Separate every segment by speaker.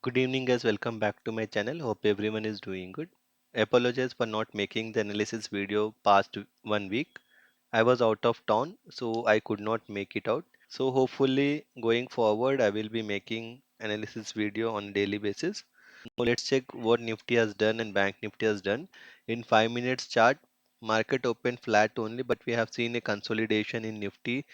Speaker 1: Good evening, guys. Welcome back to my channel. Hope everyone is doing good. Apologize for not making the analysis video past 1 week. I was out of town, so I could not make it out. So hopefully, going forward, I will be making analysis video on a daily basis. Now let's check what Nifty has done and Bank Nifty has done. In 5 minutes chart, market opened flat only, but we have seen a consolidation in Nifty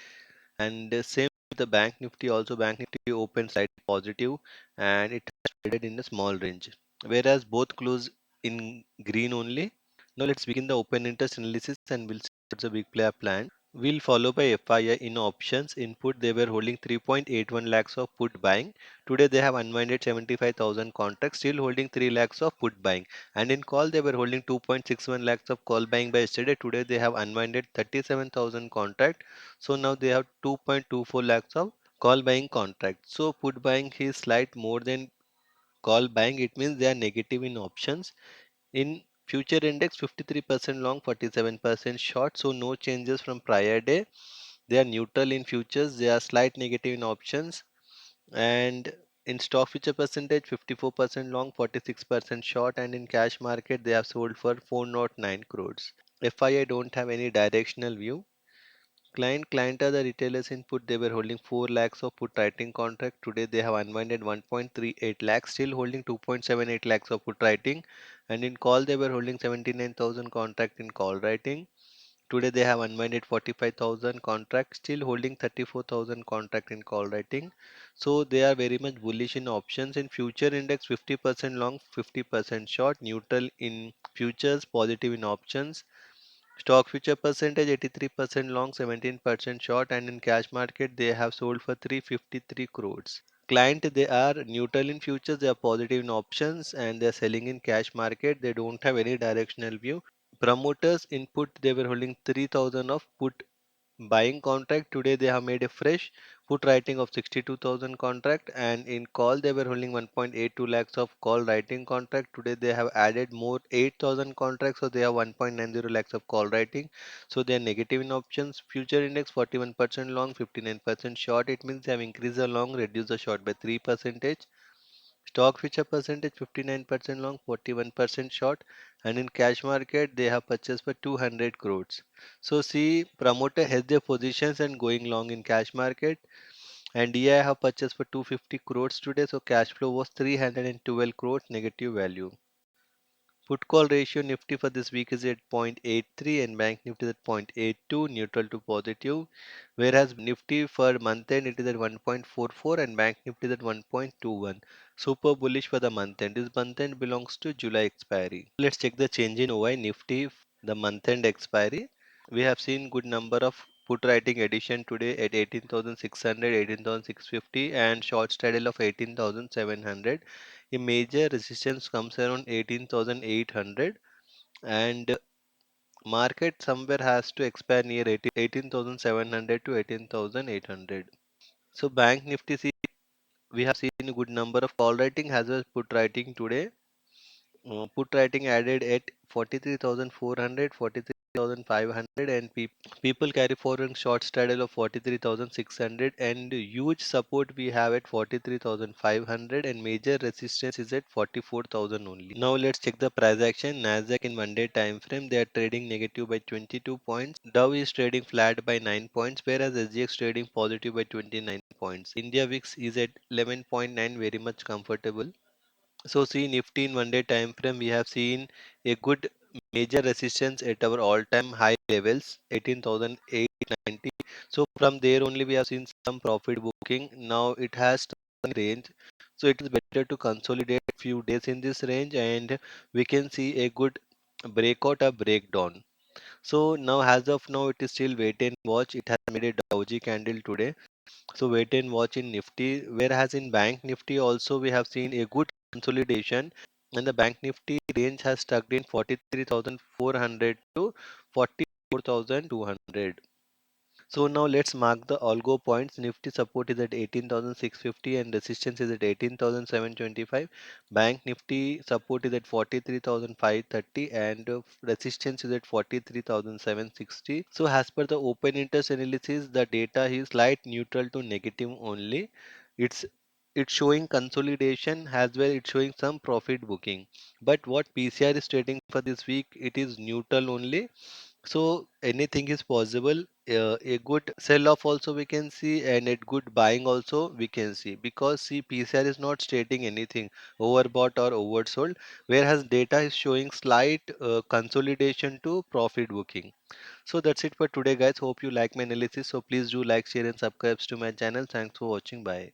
Speaker 1: and same with the bank nifty also. Bank nifty opened slightly positive and it has traded in a small range, whereas both close in green only. Now let's begin the open interest analysis and we'll see what's the big player plan. We'll follow by FII. In options input they were holding 3.81 lakhs of put buying. Today they have unwinded 75,000 contracts, still holding 3 lakhs of put buying. And in call they were holding 2.61 lakhs of call buying by yesterday. Today they have unwinded 37,000 contract, so now they have 2.24 lakhs of call buying contract. So put buying is slight more than call buying. It means they are negative in options. In future index 53% long, 47% short. So no changes from prior day. They are neutral in futures. They are slight negative in options. And in stock future percentage 54% long, 46% short. And in cash market they have sold for 409 crores. FII don't have any directional view. Client are the retailers input. They were holding 4 lakhs of put writing contract. Today they have unwinded 1.38 lakhs, still holding 2.78 lakhs of put writing. And in call they were holding 79,000 contract in call writing. Today they have unwinded 45,000 contract, still holding 34,000 contract in call writing. So they are very much bullish in options. In future index 50% long, 50% short, neutral in futures, positive in options. Stock future percentage 83% long, 17% short, and in cash market they have sold for 353 crores. Client they are neutral in futures, they are positive in options, and they are selling in cash market. They don't have any directional view. Promoters input they were holding 3,000 of put buying contract. Today they have made a fresh put writing of 62,000 contract, and in call they were holding 1.82 lakhs of call writing contract. Today they have added more 8,000 contracts, so they have 1.90 lakhs of call writing. So they are negative in options. Future index 41% long, 59% short. It means they have increased the long, reduced the short by 3 percentage. Stock future percentage 59% long, 41% short, and in cash market they have purchased for 200 crores. So see, promoter has their positions and going long in cash market, and DI have purchased for 250 crores today. So cash flow was 312 crores negative value. Put call ratio Nifty for this week is at 0.83 and Bank Nifty is at 0.82, neutral to positive. Whereas Nifty for month end it is at 1.44 and Bank Nifty is at 1.21. Super bullish for the month end. This month end belongs to July expiry. Let's check the change in OI Nifty, the month end expiry. We have seen good number of put writing addition today at 18,600, 18,650 and short straddle of 18,700. A major resistance comes around 18,800 and market somewhere has to expire near 18,700 to 18,800. So bank nifty we have seen a good number of call writing as well as put writing today. Put writing added at 43,400, 43,500, and people carry forward short straddle of 43,600 and huge support we have at 43,500 and major resistance is at 44,000 only. Now let's check the price action. Nasdaq in 1 day time frame they are trading negative by 22 points. Dow is trading flat by 9 points, whereas SGX trading positive by 29 points. India VIX is at 11.9, very much comfortable. So see Nifty in 1 day time frame we have seen a good major resistance at our all-time high levels 18,890. So from there only we have seen some profit booking. Now it has turned range. So it is better to consolidate few days in this range and we can see a good breakout or breakdown. So now as of now it is still wait and watch. It has made a doji candle today. So wait and watch in Nifty. Whereas in Bank Nifty also we have seen a good consolidation and the Bank Nifty range has stuck in 43,400 to 44,200. So now let's mark the algo points. Nifty support is at 18,650 and resistance is at 18,725. Bank Nifty support is at 43,530 and resistance is at 43,760. So as per the open interest analysis, the data is slight neutral to negative only. It's it's showing consolidation as well, it's showing some profit booking. But what PCR is stating for this week, it is neutral only. So anything is possible. A good sell off also we can see, and a good buying also we can see, because see, PCR is not stating anything overbought or oversold, whereas data is showing slight consolidation to profit booking. So that's it for today, guys. Hope you like my analysis. So please do like, share, and subscribe to my channel. Thanks for watching. Bye.